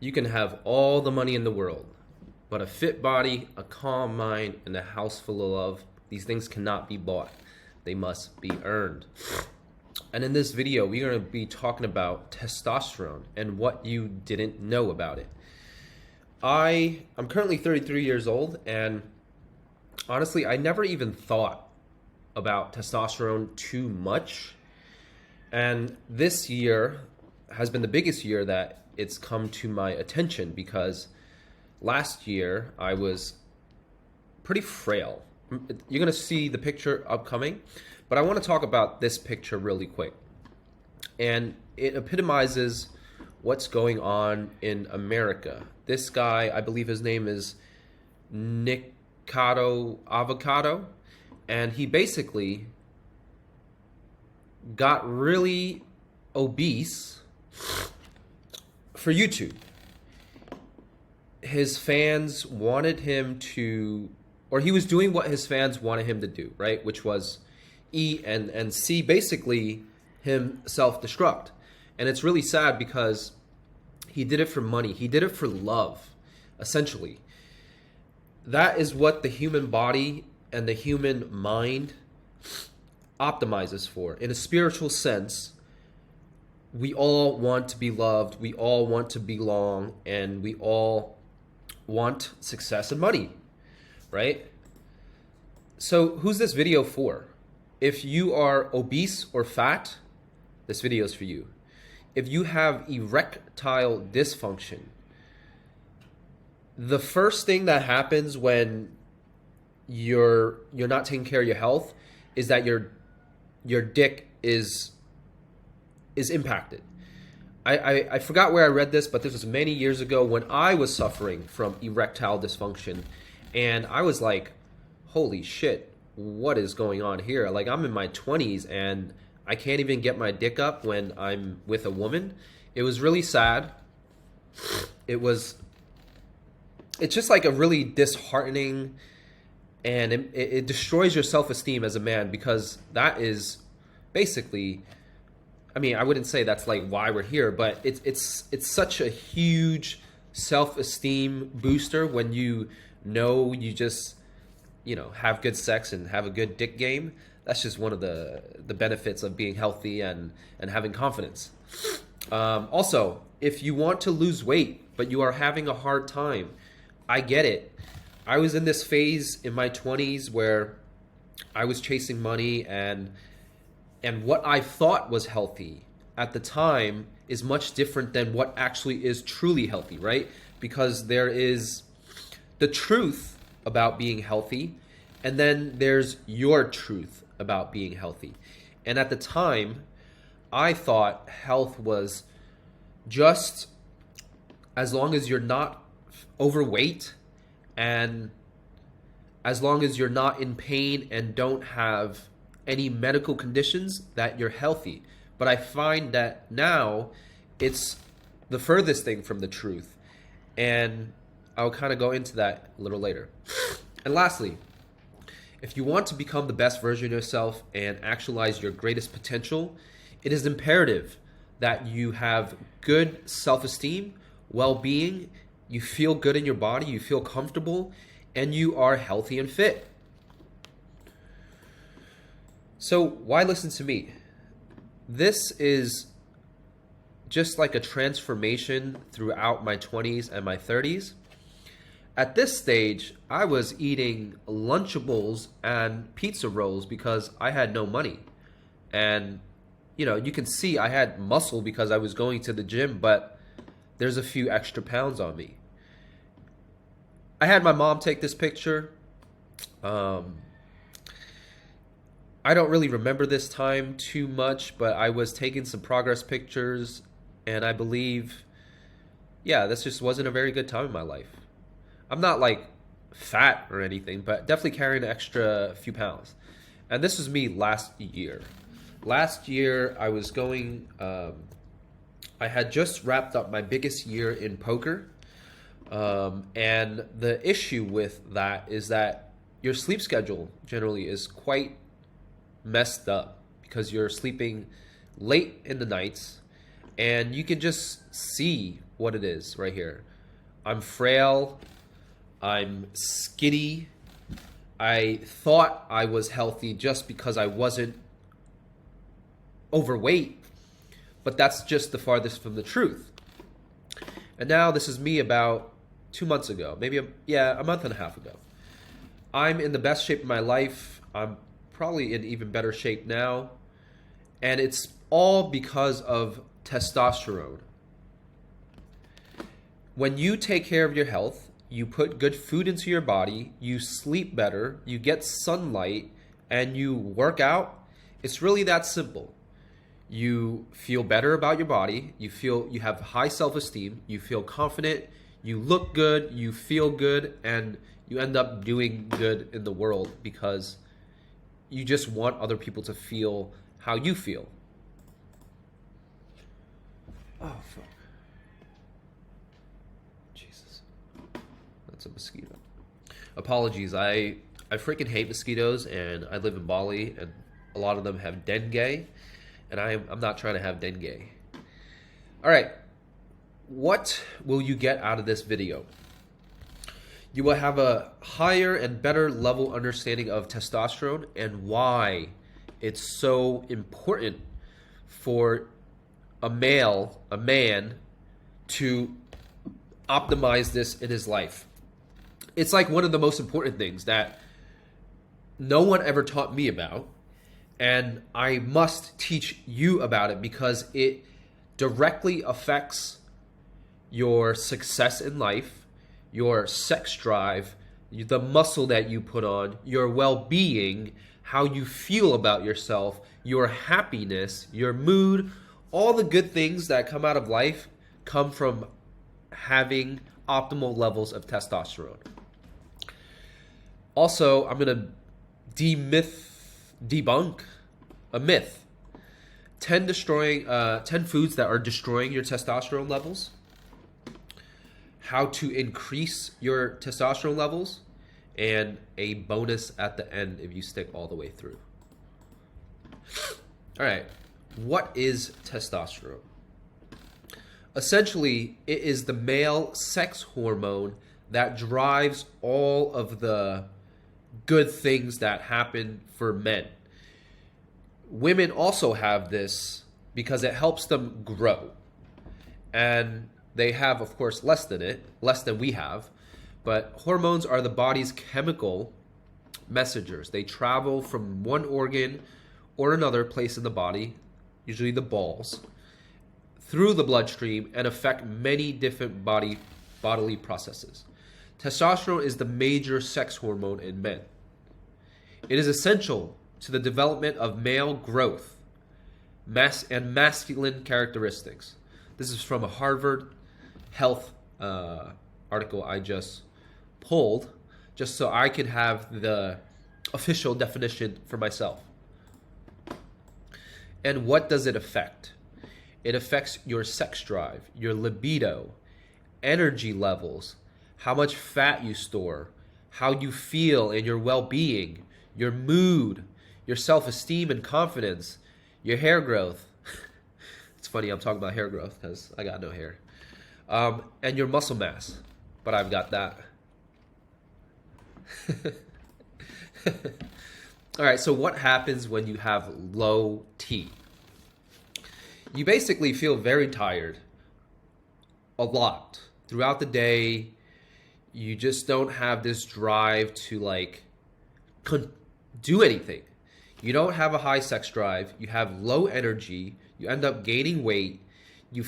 You can have all the money in the world, but a fit body, a calm mind, and a house full of love, these things cannot be bought. They must be earned. And in this video, we're going to be talking about testosterone and what you didn't know about it. I'm currently 33 years old, and honestly, I never even thought about testosterone too much. And this year has been the biggest year that it's come to my attention because last year I was pretty frail. You're going to see the picture upcoming, but I want to talk about this picture really quick. And it epitomizes what's going on in America. This guy, I believe his name is Nikado Avocado, and he basically got really obese for YouTube. His fans wanted him to, or he was doing what his fans wanted him to do, right? Which was eat and see basically him self-destruct. And it's really sad because he did it for money. He did it for love, essentially. That is what the human body and the human mind optimizes for. In a spiritual sense, we all want to be loved, we all want to belong, and we all want success and money, right? So who's this video for? If you are obese or fat, this video is for you. If you have erectile dysfunction, the first thing that happens when you're not taking care of your health is that your dick is impacted. I forgot where I read this, but this was many years ago when I was suffering from erectile dysfunction, and I was like, holy shit, what is going on here? Like, I'm in my 20s and I can't even get my dick up when I'm with a woman. It was really sad. It's just like a really disheartening, and it destroys your self-esteem as a man, because that is basically, I mean, I wouldn't say that's like why we're here, but it's such a huge self-esteem booster when you just, have good sex and have a good dick game. That's just one of the benefits of being healthy and having confidence. Also, if you want to lose weight, but you are having a hard time, I get it. I was in this phase in my 20s where I was chasing money, and what I thought was healthy at the time is much different than what actually is truly healthy, right? Because there is the truth about being healthy, and then there's your truth about being healthy. And at the time, I thought health was just as long as you're not overweight, and as long as you're not in pain and don't have any medical conditions, that you're healthy. But I find that now it's the furthest thing from the truth, and I'll kind of go into that a little later. And lastly, if you want to become the best version of yourself and actualize your greatest potential, it is imperative that you have good self-esteem, well-being, you feel good in your body, you feel comfortable, and you are healthy and fit. So why listen to me? This is just like a transformation throughout my 20s and my 30s. At this stage, I was eating Lunchables and pizza rolls because I had no money. And, you can see I had muscle because I was going to the gym, but there's a few extra pounds on me. I had my mom take this picture. I don't really remember this time too much, but I was taking some progress pictures, and I believe, this just wasn't a very good time in my life. I'm not like fat or anything, but definitely carrying an extra few pounds. And this was me last year. Last year, I was going, I had just wrapped up my biggest year in poker. And the issue with that is that your sleep schedule generally is quite messed up because you're sleeping late in the nights And you can just see what it is right here. I'm frail. I'm skinny. I thought I was healthy just because I wasn't overweight, but that's just the farthest from the truth. And now this is me about 2 months ago, maybe a month and a half ago. I'm in the best shape of my life. I'm probably in even better shape now. And it's all because of testosterone. When you take care of your health, you put good food into your body, you sleep better, you get sunlight, and you work out, it's really that simple. You feel better about your body, you have high self-esteem, you feel confident, you look good, you feel good, and you end up doing good in the world because you just want other people to feel how you feel. Oh, fuck. Jesus. That's a mosquito. Apologies. I freaking hate mosquitoes, and I live in Bali, and a lot of them have dengue, and I'm not trying to have dengue. All right. What will you get out of this video? You will have a higher and better level understanding of testosterone and why it's so important for a man, to optimize this in his life. It's like one of the most important things that no one ever taught me about, and I must teach you about it because it directly affects your success in life, your sex drive, the muscle that you put on, your well-being, how you feel about yourself, your happiness, your mood. All the good things that come out of life come from having optimal levels of testosterone. Also, I'm going to debunk a myth. 10 foods that are destroying your testosterone levels. How to increase your testosterone levels, and a bonus at the end if you stick all the way through. All right, what is testosterone? Essentially, it is the male sex hormone that drives all of the good things that happen for men. Women also have this because it helps them grow. And they have, of course, less than we have. But hormones are the body's chemical messengers. They travel from one organ or another place in the body, usually the balls, through the bloodstream and affect many different bodily processes. Testosterone is the major sex hormone in men. It is essential to the development of male growth and masculine characteristics. This is from a Harvard Health article I just pulled, just so I could have the official definition for myself. And what does it affect? It affects your sex drive, your libido, energy levels, how much fat you store, how you feel and your well-being, your mood, your self-esteem and confidence, your hair growth. It's funny I'm talking about hair growth because I got no hair. And your muscle mass, but I've got that. All right, so what happens when you have low T? You basically feel very tired a lot throughout the day. You just don't have this drive to do anything. You don't have a high sex drive. You have low energy. You end up gaining weight. You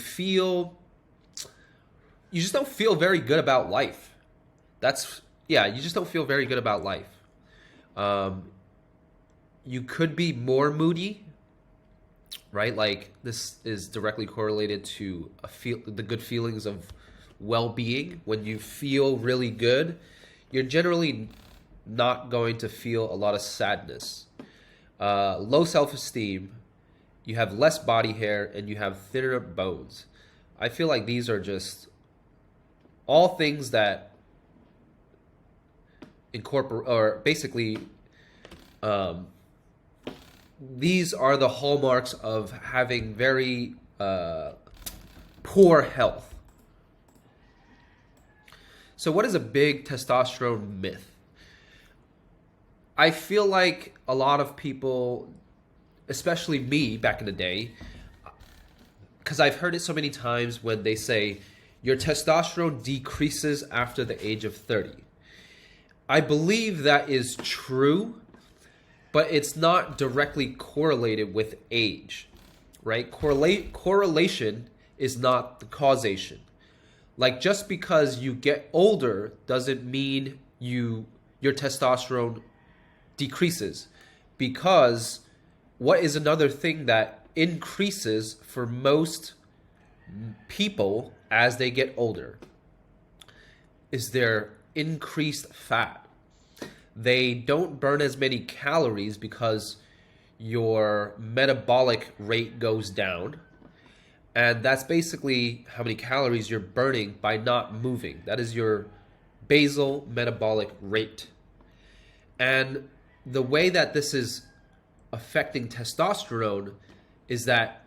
just don't feel very good about life. You just don't feel very good about life. You could be more moody, right? Like this is directly correlated to the good feelings of well-being. When you feel really good, you're generally not going to feel a lot of sadness. Low self-esteem, you have less body hair, and you have thinner bones. I feel like these are just all things that incorporate, or basically, these are the hallmarks of having very poor health. So what is a big testosterone myth? I feel like a lot of people, especially me back in the day, because I've heard it so many times when they say your testosterone decreases after the age of 30. I believe that is true, but it's not directly correlated with age, right? Correlation is not the causation. Like, just because you get older doesn't mean your testosterone decreases, because what is another thing that increases for most people as they get older is their increased fat. They don't burn as many calories because your metabolic rate goes down. And that's basically how many calories you're burning by not moving. That is your basal metabolic rate. And the way that this is affecting testosterone is that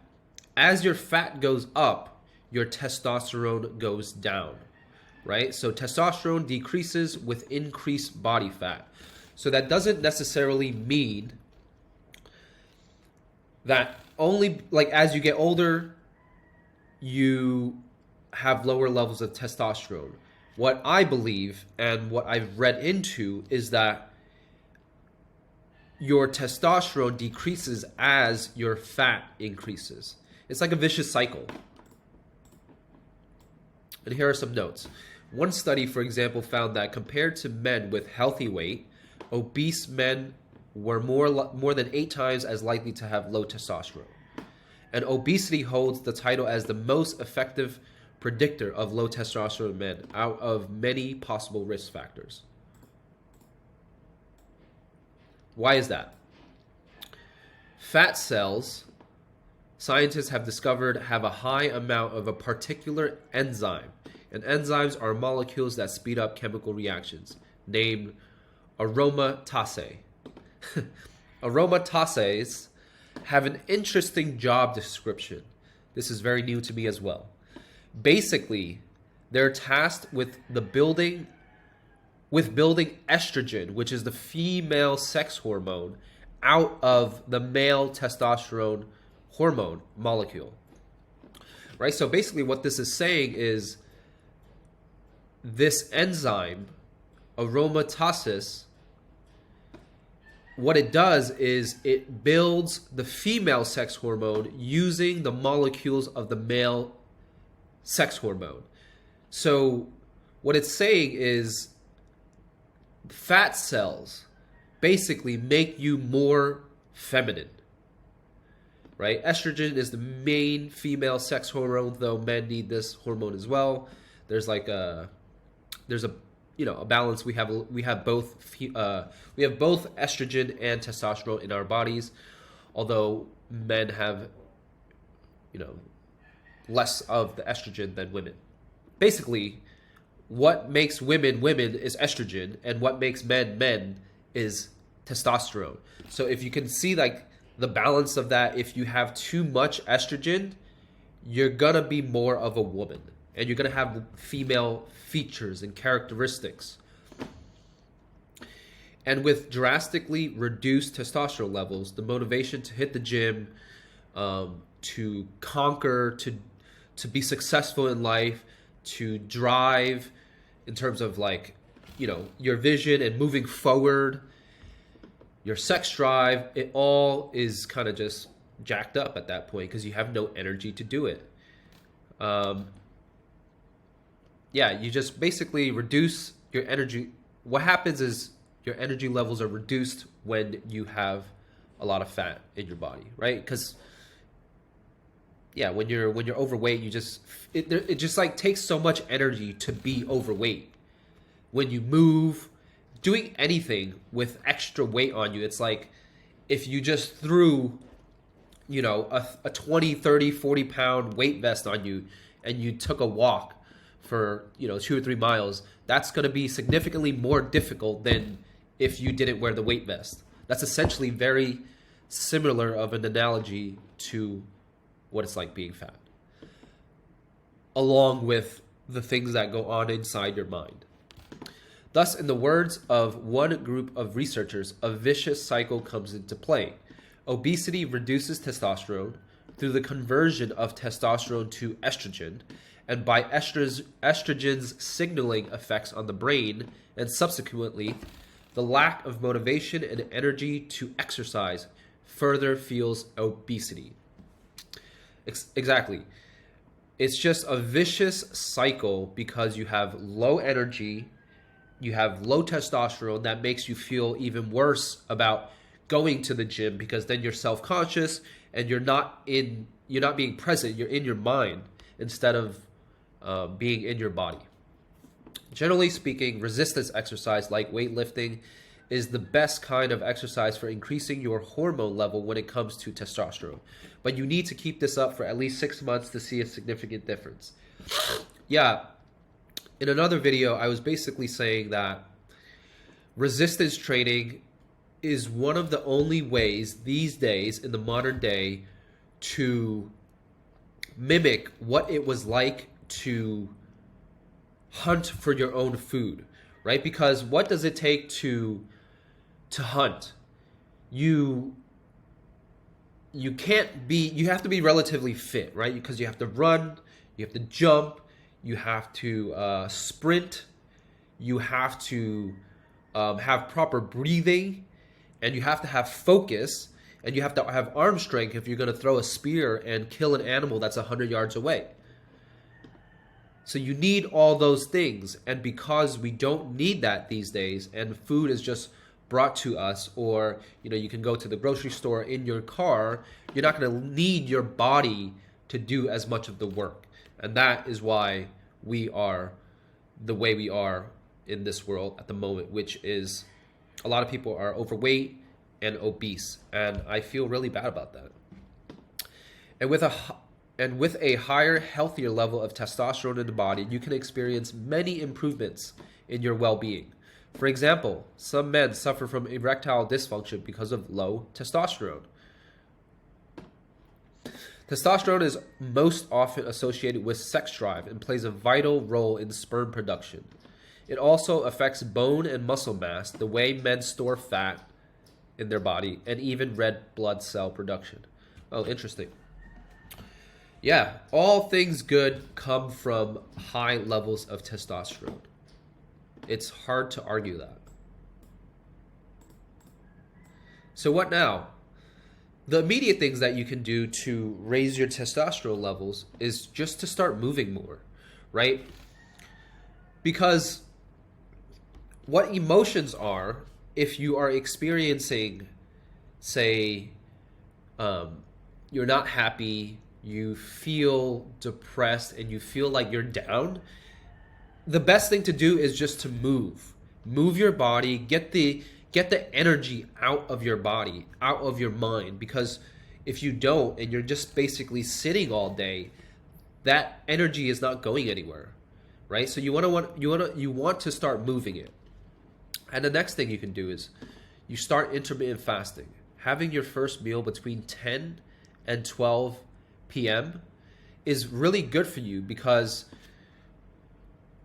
as your fat goes up, your testosterone goes down, right? So testosterone decreases with increased body fat. So that doesn't necessarily mean that only, like, as you get older, you have lower levels of testosterone. What I believe and what I've read into is that your testosterone decreases as your fat increases. It's like a vicious cycle. And here are some notes. One study, for example, found that compared to men with healthy weight, obese men were more than 8 times as likely to have low testosterone. And obesity holds the title as the most effective predictor of low testosterone men out of many possible risk factors. Why is that? Fat cells, scientists have discovered, have a high amount of a particular enzyme. And enzymes are molecules that speed up chemical reactions, named aromatase. Aromatases have an interesting job description. This is very new to me as well. Basically, they're tasked with building estrogen, which is the female sex hormone, out of the male testosterone hormone molecule. Right? So basically what this is saying is this enzyme, aromatase, what it does is it builds the female sex hormone using the molecules of the male sex hormone. So what it's saying is fat cells basically make you more feminine, right? Estrogen is the main female sex hormone, though men need this hormone as well. There's a balance. We have both estrogen and testosterone in our bodies, although men have less of the estrogen than women. Basically, what makes women women is estrogen, and what makes men men is testosterone. So if you can see like the balance of that, if you have too much estrogen, you're gonna be more of a woman, and you're gonna have female features and characteristics. And with drastically reduced testosterone levels, the motivation to hit the gym, to conquer, to be successful in life, to drive in terms of your vision and moving forward, your sex drive, it all is kind of just jacked up at that point because you have no energy to do it. You just basically reduce your energy. What happens is your energy levels are reduced when you have a lot of fat in your body, right? Because when you're overweight, it just like takes so much energy to be overweight. When you move, doing anything with extra weight on you, it's like if you just threw a 20, 30, 40 pound weight vest on you and you took a walk for 2 or 3 miles, that's going to be significantly more difficult than if you didn't wear the weight vest. That's essentially very similar of an analogy to what it's like being fat. along with the things that go on inside your mind. Thus, in the words of one group of researchers, a vicious cycle comes into play. Obesity reduces testosterone through the conversion of testosterone to estrogen, and by estrogen's signaling effects on the brain, and subsequently, the lack of motivation and energy to exercise further fuels obesity. Exactly. It's just a vicious cycle because you have low energy, you have low testosterone that makes you feel even worse about going to the gym because then you're self-conscious and you're not being present, you're in your mind instead of being in your body. Generally speaking, resistance exercise like weightlifting is the best kind of exercise for increasing your hormone level when it comes to testosterone. But you need to keep this up for at least 6 months to see a significant difference. Yeah, in another video, I was basically saying that resistance training is one of the only ways these days in the modern day to mimic what it was like to hunt for your own food, right? Because what does it take to hunt? You have to be relatively fit, right? Because you have to run, you have to jump, you have to sprint, you have to have proper breathing, and you have to have focus, and you have to have arm strength if you're going to throw a spear and kill an animal that's 100 yards away. So you need all those things, and because we don't need that these days, and food is just brought to us, or you can go to the grocery store in your car, you're not going to need your body to do as much of the work. And that is why we are the way we are in this world at the moment, which is a lot of people are overweight and obese, and I feel really bad about that. And with a higher, healthier level of testosterone in the body, you can experience many improvements in your well-being. For example, some men suffer from erectile dysfunction because of low testosterone. Testosterone is most often associated with sex drive and plays a vital role in sperm production. It also affects bone and muscle mass, the way men store fat in their body, and even red blood cell production. Oh, interesting. Yeah, all things good come from high levels of testosterone. It's hard to argue that. So what now? The immediate things that you can do to raise your testosterone levels is just to start moving more, right? Because what emotions are, if you are experiencing, say, you're not happy, you feel depressed, and you feel like you're down, the best thing to do is just to move your body, get the energy out of your body, out of your mind. Because if you don't, and you're just basically sitting all day, that energy is not going anywhere, right? So you want to start moving it. And the next thing you can do is you start intermittent fasting. Having your first meal between 10 and 12 p.m. is really good for you, because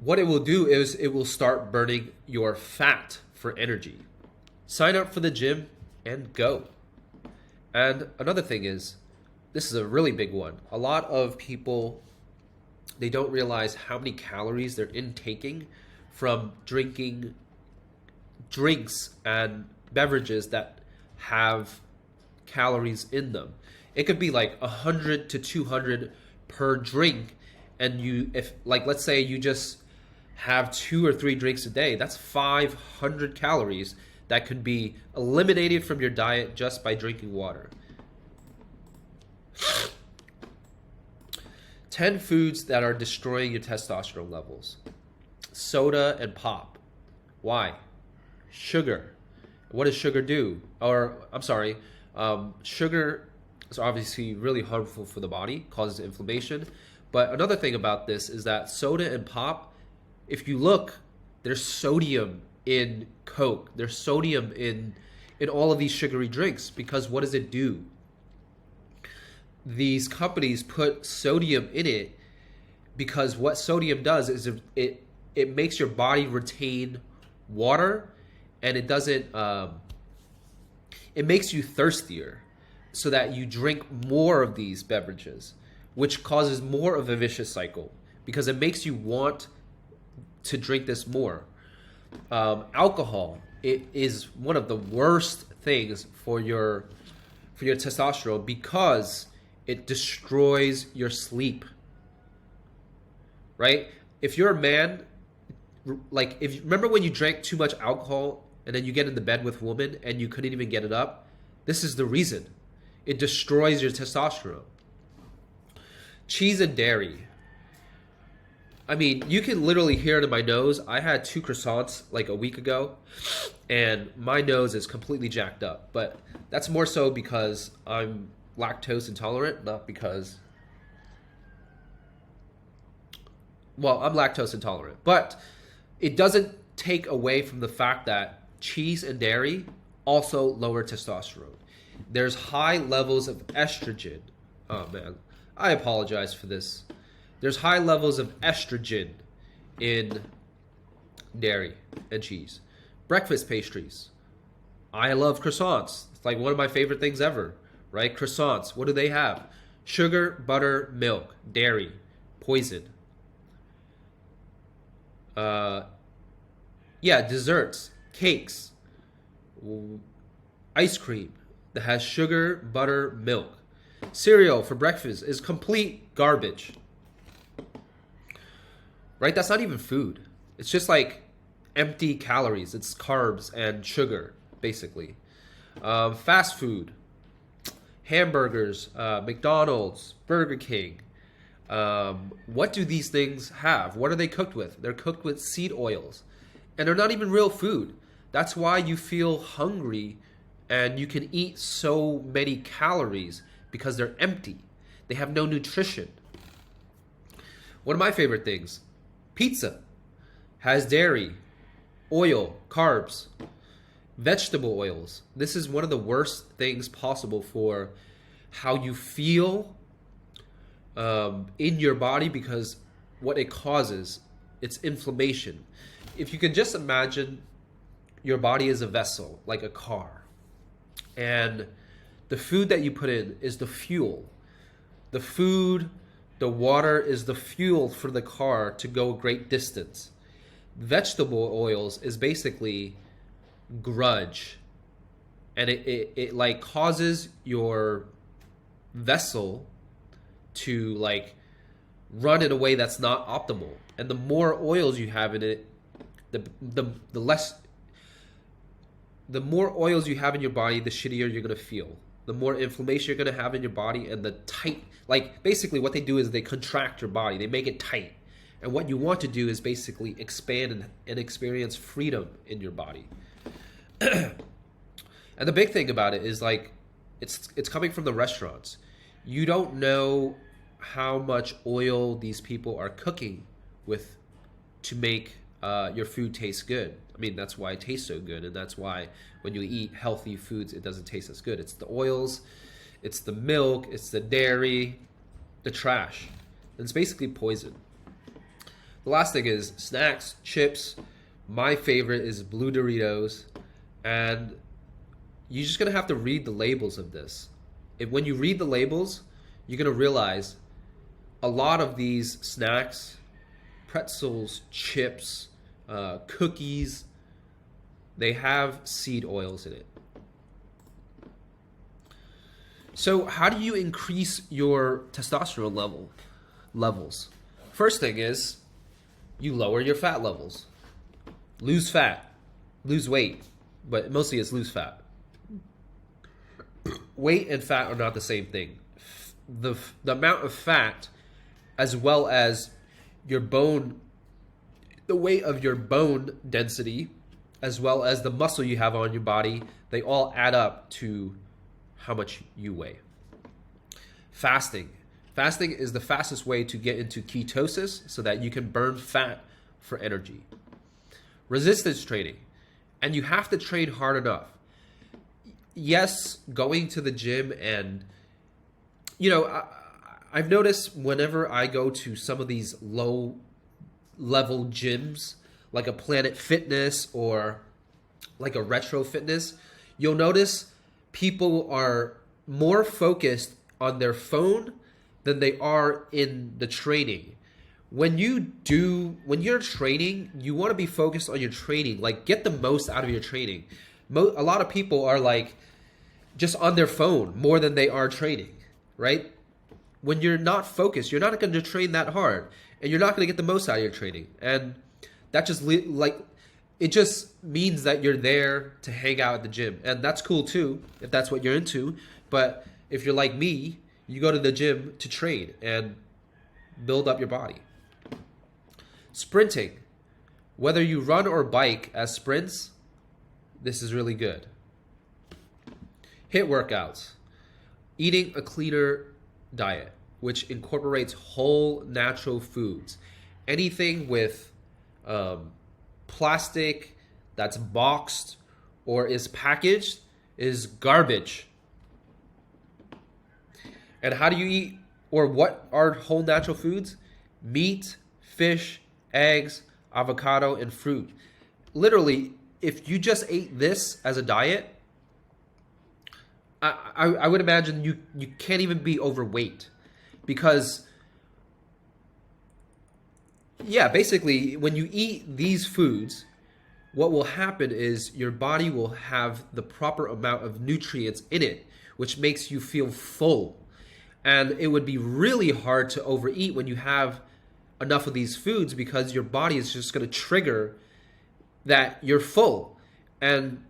what it will do is it will start burning your fat for energy. Sign up for the gym and go. And another thing is, this is a really big one. A lot of people, they don't realize how many calories they're intaking from drinking drinks and beverages that have calories in them. It could be like 100 to 200 per drink, and let's say you just have 2 or 3 drinks a day, that's 500 calories that could be eliminated from your diet just by drinking water. 10 foods that are destroying your testosterone levels. Soda and pop. Why? Sugar. What does sugar do? Sugar is obviously really harmful for the body, causes inflammation. But another thing about this is that soda and pop, if you look, there's sodium in Coke. There's sodium in all of these sugary drinks, because what does it do? These companies put sodium in it because what sodium does is it makes your body retain water, and it doesn't it makes you thirstier, so that you drink more of these beverages, which causes more of a vicious cycle because it makes you want to drink this more. Alcohol, it is one of the worst things for your testosterone because it destroys your sleep. Right? If you're a man, like if remember when you drank too much alcohol and then you get into bed with a woman and you couldn't even get it up? This is the reason. It destroys your testosterone. Cheese and dairy. I mean, you can literally hear it in my nose. I had 2 croissants like a week ago, and my nose is completely jacked up. But that's more so because I'm lactose intolerant, not because... Well, I'm lactose intolerant. But it doesn't take away from the fact that cheese and dairy also lower testosterone. There's high levels of estrogen. Oh, man. I apologize for this. There's high levels of estrogen in dairy and cheese. Breakfast pastries. I love croissants. It's like one of my favorite things ever, right? Croissants. What do they have? Sugar, butter, milk, dairy, poison. Desserts, cakes, ice cream that has sugar, butter, milk. Cereal for breakfast is complete garbage. Right? That's not even food. It's just like empty calories. It's carbs and sugar, basically. Fast food, hamburgers, McDonald's, Burger King. What do these things have? What are they cooked with? They're cooked with seed oils. And they're not even real food. That's why you feel hungry and you can eat so many calories, because they're empty. They have no nutrition. One of my favorite things, pizza, has dairy, oil, carbs, vegetable oils. This is one of the worst things possible for how you feel in your body, because what it causes, it's inflammation. If you can just imagine your body is a vessel, like a car, and the food that you put in is the fuel. The food, the water is the fuel for the car to go a great distance. Vegetable oils is basically grudge, and it like causes your vessel to like run in a way that's not optimal. And the more oils you have in it, the more oils you have in your body, the shittier you're gonna feel. The more inflammation you're gonna have in your body, and the tight, like basically what they do is they contract your body, they make it tight. And what you want to do is basically expand and experience freedom in your body. And the big thing about it is like, it's coming from the restaurants. You don't know how much oil these people are cooking with to make your food taste good. I mean, that's why it tastes so good, and that's why when you eat healthy foods, it doesn't taste as good. It's the oils, it's the milk, it's the dairy, the trash. And it's basically poison. The last thing is snacks, chips. My favorite is blue Doritos, and you're just gonna have to read the labels of this. When you read the labels, you're gonna realize a lot of these snacks, pretzels, chips, cookies, they have seed oils in it. So how do you increase your testosterone levels? First thing is you lower your fat levels. Lose fat, lose weight, but mostly it's lose fat. Weight and fat are not the same thing. The amount of fat, as well as your bone, the weight of your bone density, as well as the muscle you have on your body, they all add up to how much you weigh. Fasting. Fasting is the fastest way to get into ketosis so that you can burn fat for energy. Resistance training. And you have to train hard enough. Yes, going to the gym and, I've noticed whenever I go to some of these low level gyms, like a Planet Fitness or like a Retro Fitness, you'll notice people are more focused on their phone than they are in the training. When you're training, you want to be focused on your training, like get the most out of your training. A lot of people are like just on their phone more than they are training, right? When you're not focused, you're not going to train that hard, and you're not going to get the most out of your training. And that just it just means that you're there to hang out at the gym, and that's cool too if that's what you're into. But if you're like me, you go to the gym to train and build up your body. Sprinting, whether you run or bike as sprints, this is really good. HIIT workouts, eating a cleaner diet, which incorporates whole natural foods. Anything with plastic that's boxed or is packaged is garbage. And how do you eat, or what are whole natural foods? Meat, fish, eggs, avocado, and fruit. Literally, if you just ate this as a diet, I would imagine you can't even be overweight, because basically when you eat these foods, what will happen is your body will have the proper amount of nutrients in it, which makes you feel full. And it would be really hard to overeat when you have enough of these foods, because your body is just going to trigger that you're full. And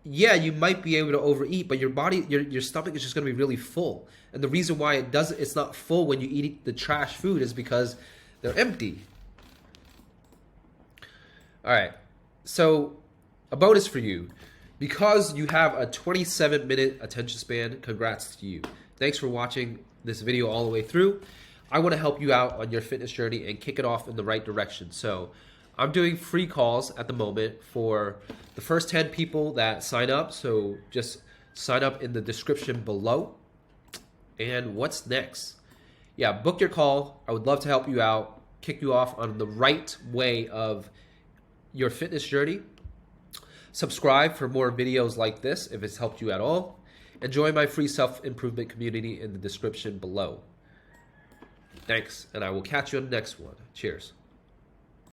you might be able to overeat, but your body, your stomach is just going to be really full. And the reason why it's not full when you eat the trash food is because they're empty. All right. So a bonus for you, because you have a 27-minute attention span, congrats to you. Thanks for watching this video all the way through. I want to help you out on your fitness journey and kick it off in the right direction. So I'm doing free calls at the moment for the first 10 people that sign up. So just sign up in the description below. And what's next? Book your call. I would love to help you out, kick you off on the right way of your fitness journey. Subscribe for more videos like this if it's helped you at all. And join my free self-improvement community in the description below. Thanks, and I will catch you on the next one. Cheers.